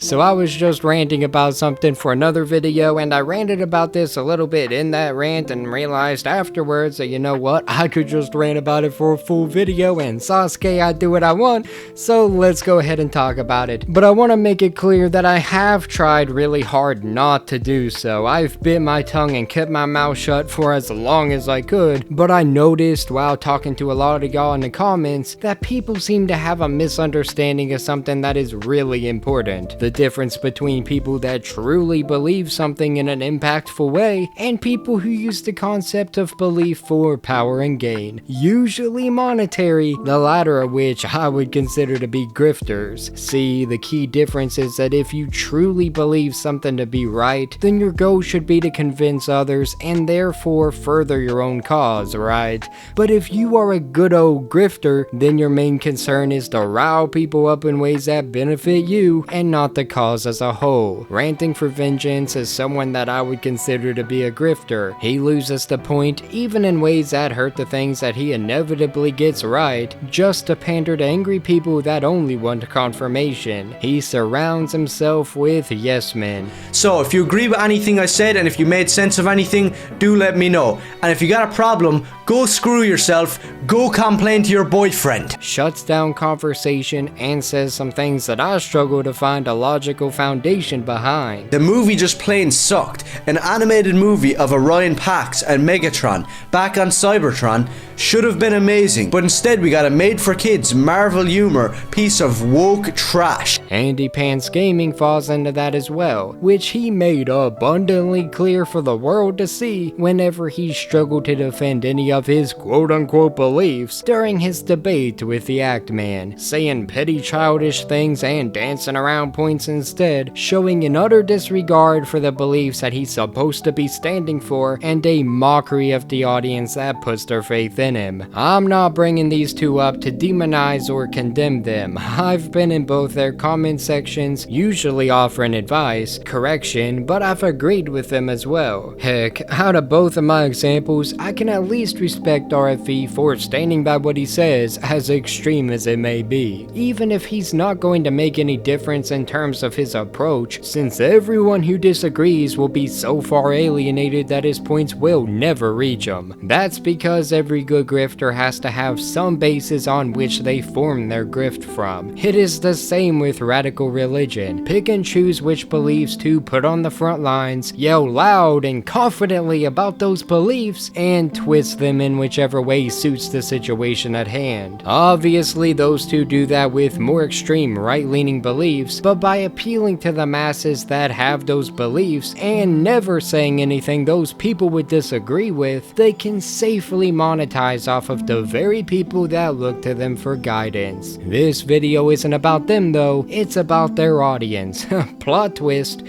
So I was just ranting about something for another video, and I ranted about this a little bit in that rant and realized afterwards that, you know what, I could just rant about it for a full video, and Sasuke, I do what I want, so let's go ahead and talk about it. But I want to make it clear that I have tried really hard not to do so. I've bit my tongue and kept my mouth shut for as long as I could, but I noticed while talking to a lot of y'all in the comments that people seem to have a misunderstanding of something that is really important. The difference between people that truly believe something in an impactful way and people who use the concept of belief for power and gain, usually monetary, the latter of which I would consider to be grifters. See, the key difference is that if you truly believe something to be right, then your goal should be to convince others and therefore further your own cause, right? But if you are a good old grifter, then your main concern is to rile people up in ways that benefit you and not the cause as a whole. Ranting for vengeance is someone that I would consider to be a grifter. He loses the point even in ways that hurt the things that he inevitably gets right, just to pander to angry people that only want confirmation. He surrounds himself with yes men. So if you agree with anything I said and if you made sense of anything, do let me know. And if you got a problem, go screw yourself, go complain to your boyfriend. Shuts down conversation and says some things that I struggle to find a logical foundation behind. The movie just plain sucked. An animated movie of Orion Pax and Megatron back on Cybertron should have been amazing, but instead we got a made-for-kids Marvel humor piece of woke trash. AndyPants Gaming falls into that as well, which he made abundantly clear for the world to see whenever he struggled to defend any of his quote-unquote beliefs during his debate with the Act Man, saying petty childish things and dancing around points instead, showing an utter disregard for the beliefs that he's supposed to be standing for and a mockery of the audience that puts their faith in him. I'm not bringing these two up to demonize or condemn them. I've been in both their comment sections, usually offering advice, correction, but I've agreed with them as well. Heck, out of both of my examples, I can at least respect RFE for standing by what he says, as extreme as it may be, even if he's not going to make any difference in terms of his approach, since everyone who disagrees will be so far alienated that his points will never reach him. That's because every good grifter has to have some basis on which they form their grift from. It is the same with radical religion. Pick and choose which beliefs to put on the front lines, yell loud and confidently about those beliefs, and twist them in whichever way suits the situation at hand. Obviously, those two do that with more extreme right-leaning beliefs, but by appealing to the masses that have those beliefs and never saying anything those people would disagree with, they can safely monetize off of the very people that look to them for guidance. This video isn't about them though, it's about their audience. Plot twist.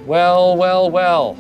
Well.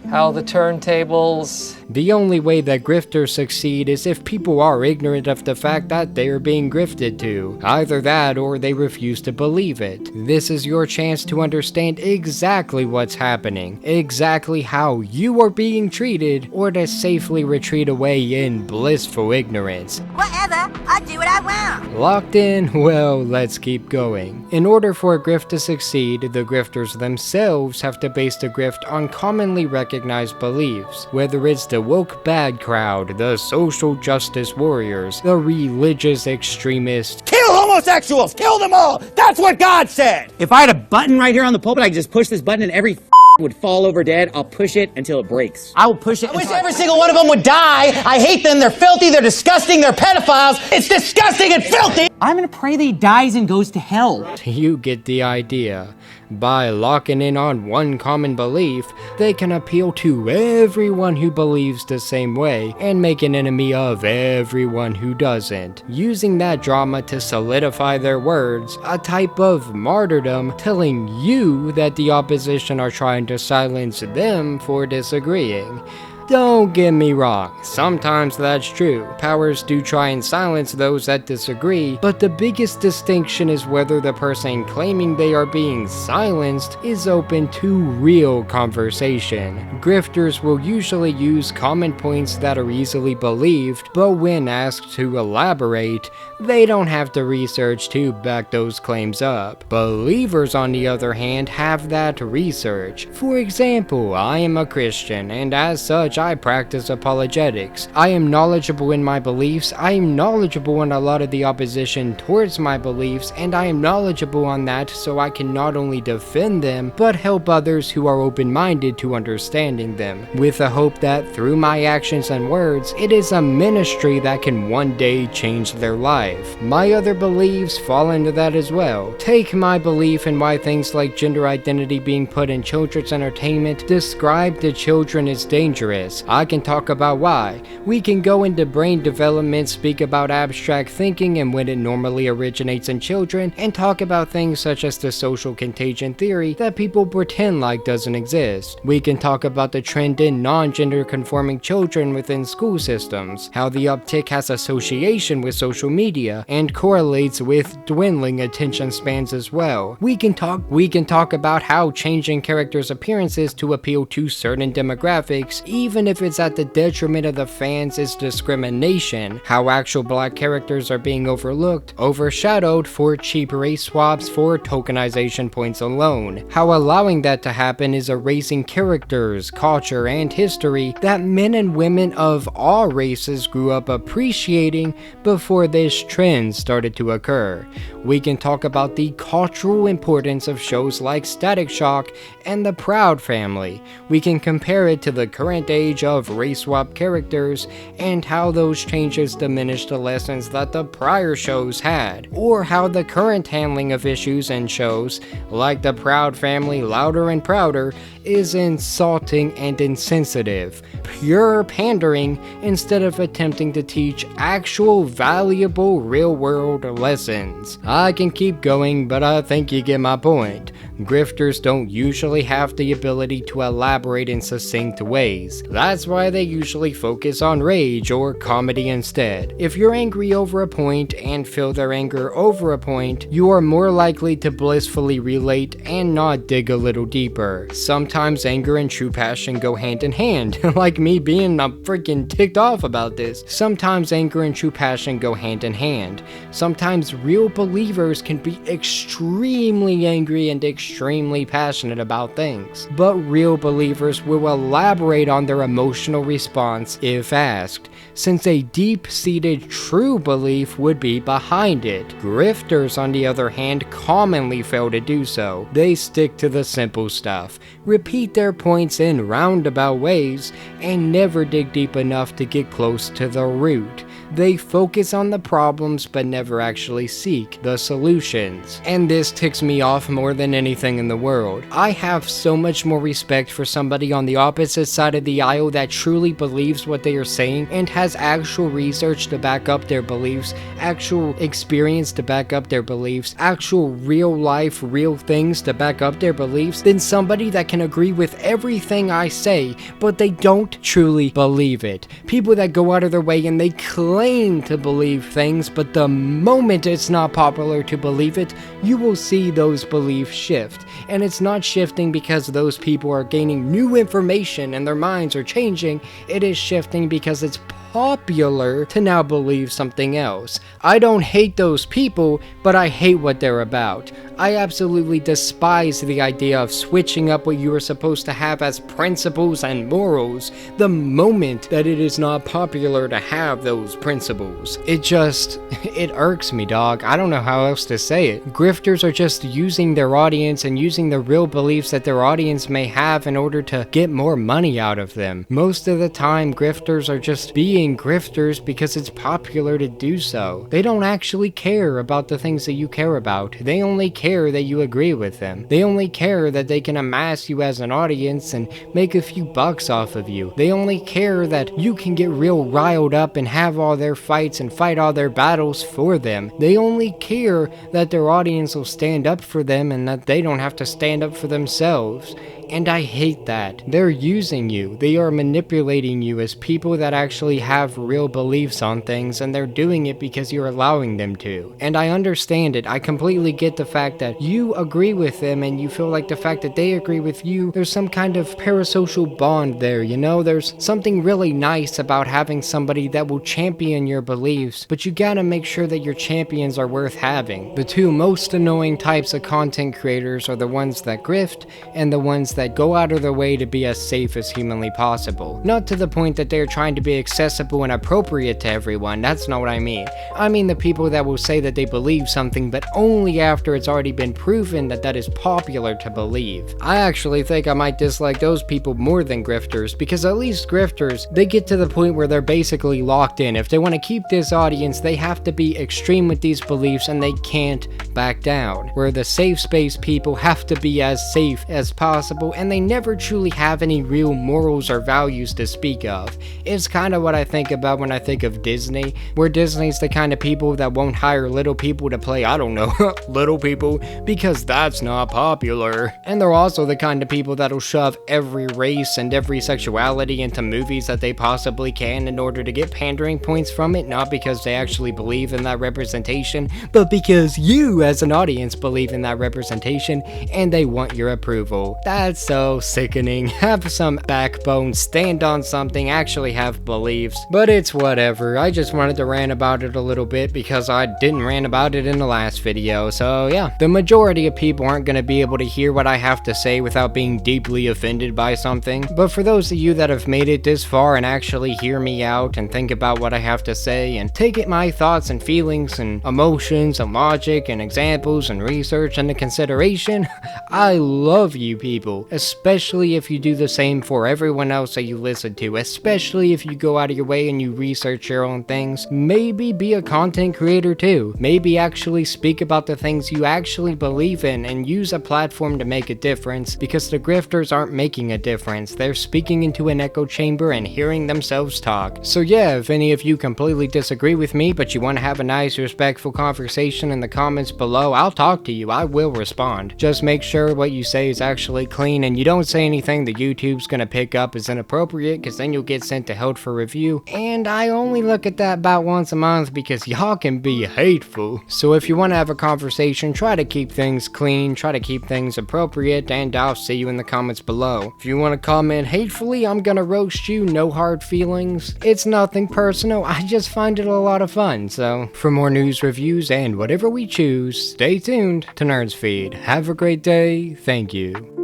How the turntables... The only way that grifters succeed is if people are ignorant of the fact that they are being grifted to. Either that or they refuse to believe it. This is your chance to understand exactly what's happening, exactly how you are being treated, or to safely retreat away in blissful ignorance. Whatever, I do what I want. Locked in? Well, let's keep going. In order for a grift to succeed, the grifters themselves have to base the grift on commonly recognized beliefs, whether it's the woke bad crowd, the social justice warriors, the religious extremists. Kill homosexuals! Kill them all! That's what God said! If I had a button right here on the pulpit, I could just push this button and every would fall over dead. I'll push it until it breaks. I will push it. I wish every single one of them would die. I hate them. They're filthy. They're disgusting. They're pedophiles. It's disgusting and filthy. I'm gonna pray that he dies and goes to hell. You get the idea. By locking in on one common belief, they can appeal to everyone who believes the same way and make an enemy of everyone who doesn't, using that drama to solidify their words, a type of martyrdom telling you that the opposition are trying to silence them for disagreeing. Don't get me wrong, sometimes that's true. Powers do try and silence those that disagree, but the biggest distinction is whether the person claiming they are being silenced is open to real conversation. Grifters will usually use common points that are easily believed, but when asked to elaborate, they don't have to research to back those claims up. Believers, on the other hand, have that research. For example, I am a Christian, and as such, I practice apologetics. I am knowledgeable in my beliefs, I am knowledgeable in a lot of the opposition towards my beliefs, and I am knowledgeable on that so I can not only defend them, but help others who are open-minded to understanding them, with the hope that through my actions and words, it is a ministry that can one day change their life. My other beliefs fall into that as well. Take my belief in why things like gender identity being put in children's entertainment described to children is dangerous. I can talk about why. We can go into brain development, speak about abstract thinking and when it normally originates in children, and talk about things such as the social contagion theory that people pretend like doesn't exist. We can talk about the trend in non-gender conforming children within school systems, how the uptick has association with social media and correlates with dwindling attention spans as well. We can talk about how changing characters' appearances to appeal to certain demographics, even if it's at the detriment of the fans, is discrimination. How actual black characters are being overshadowed for cheap race swaps for tokenization points alone. How allowing that to happen is erasing characters, culture, and history that men and women of all races grew up appreciating before this trend started to occur. We can talk about the cultural importance of shows like Static Shock and The Proud Family. We can compare it to the current age of race swap characters and how those changes diminish the lessons that the prior shows had, or how the current handling of issues and shows like The Proud Family Louder and Prouder is insulting and insensitive, pure pandering instead of attempting to teach actual valuable real-world lessons. I can keep going, but I think you get my point. Grifters don't usually have the ability to elaborate in succinct ways. That's why they usually focus on rage or comedy instead. If you're angry over a point and feel their anger over a point, you are more likely to blissfully relate and not dig a little deeper. Sometimes anger and true passion go hand in hand, like me being freaking ticked off about this. Sometimes anger and true passion go hand in hand. Sometimes real believers can be extremely angry and extremely passionate about things, but real believers will elaborate on their emotional response if asked, since a deep-seated true belief would be behind it. Grifters, on the other hand, commonly fail to do so. They stick to the simple stuff, repeat their points in roundabout ways, and never dig deep enough to get close to the root. They focus on the problems but never actually seek the solutions. And this ticks me off more than anything in the world. I have so much more respect for somebody on the opposite side of the aisle that truly believes what they are saying and has actual research to back up their beliefs, actual experience to back up their beliefs, actual real life, real things to back up their beliefs, than somebody that can agree with everything I say, but they don't truly believe it. People that go out of their way and they claim to believe things, but the moment it's not popular to believe it, you will see those beliefs shift. And it's not shifting because those people are gaining new information and their minds are changing. It is shifting because it's popular to now believe something else. I don't hate those people, but I hate what they're about. I absolutely despise the idea of switching up what you are supposed to have as principles and morals the moment that it is not popular to have those principles. It irks me, dog. I don't know how else to say it. Grifters are just using their audience and using the real beliefs that their audience may have in order to get more money out of them. Most of the time, grifters are just being grifters because it's popular to do so. They don't actually care about the things that you care about. They only care that you agree with them. They only care that they can amass you as an audience and make a few bucks off of you. They only care that you can get real riled up and have all their fights and fight all their battles for them. They only care that their audience will stand up for them and that they don't have to stand up for themselves. And I hate that. They're using you. They are manipulating you as people that actually have real beliefs on things, and they're doing it because you're allowing them to. And I understand it. I completely get the fact that you agree with them and you feel like the fact that they agree with you, there's some kind of parasocial bond there, you know? There's something really nice about having somebody that will champion your beliefs, but you gotta make sure that your champions are worth having. The two most annoying types of content creators are the ones that grift and the ones that go out of their way to be as safe as humanly possible. Not to the point that they're trying to be accessible and appropriate to everyone, that's not what I mean. I mean the people that will say that they believe something, but only after it's already been proven that that is popular to believe. I actually think I might dislike those people more than grifters, because at least grifters, they get to the point where they're basically locked in. If they want to keep this audience, they have to be extreme with these beliefs and they can't back down. Where the safe space people have to be as safe as possible, and they never truly have any real morals or values to speak of. It's kind of what I think about when I think of Disney, where Disney's the kind of people that won't hire little people to play, I don't know, little people, because that's not popular. And they're also the kind of people that'll shove every race and every sexuality into movies that they possibly can in order to get pandering points from it, not because they actually believe in that representation, but because you as an audience believe in that representation and they want your approval. That's so sickening. Have some backbone, stand on something, actually have beliefs. But it's whatever. I just wanted to rant about it a little bit because I didn't rant about it in the last video, so yeah. The majority of people aren't going to be able to hear what I have to say without being deeply offended by something, but for those of you that have made it this far and actually hear me out and think about what I have to say and take it my thoughts and feelings and emotions and logic and examples and research into consideration, I love you people, especially if you do the same for everyone else that you listen to, especially if you go out of your way and you research your own things. Maybe be a content creator too. Maybe actually speak about the things you actually believe in and use a platform to make a difference, because the grifters aren't making a difference. They're speaking into an echo chamber and hearing themselves talk. So yeah, if any of you completely disagree with me but you want to have a nice respectful conversation in the comments below, I'll talk to you. I will respond. Just make sure what you say is actually clean and you don't say anything that YouTube's gonna pick up as inappropriate, because then you'll get sent to held for review, and I only look at that about once a month because y'all can be hateful. So if you want to have a conversation, try to keep things clean, try to keep things appropriate, and I'll see you in the comments below. If you want to comment hatefully, I'm gonna roast you, no hard feelings. It's nothing personal, I just find it a lot of fun. So for more news, reviews, and whatever we choose, stay tuned to Nerdsfeed. Have a great day, thank you.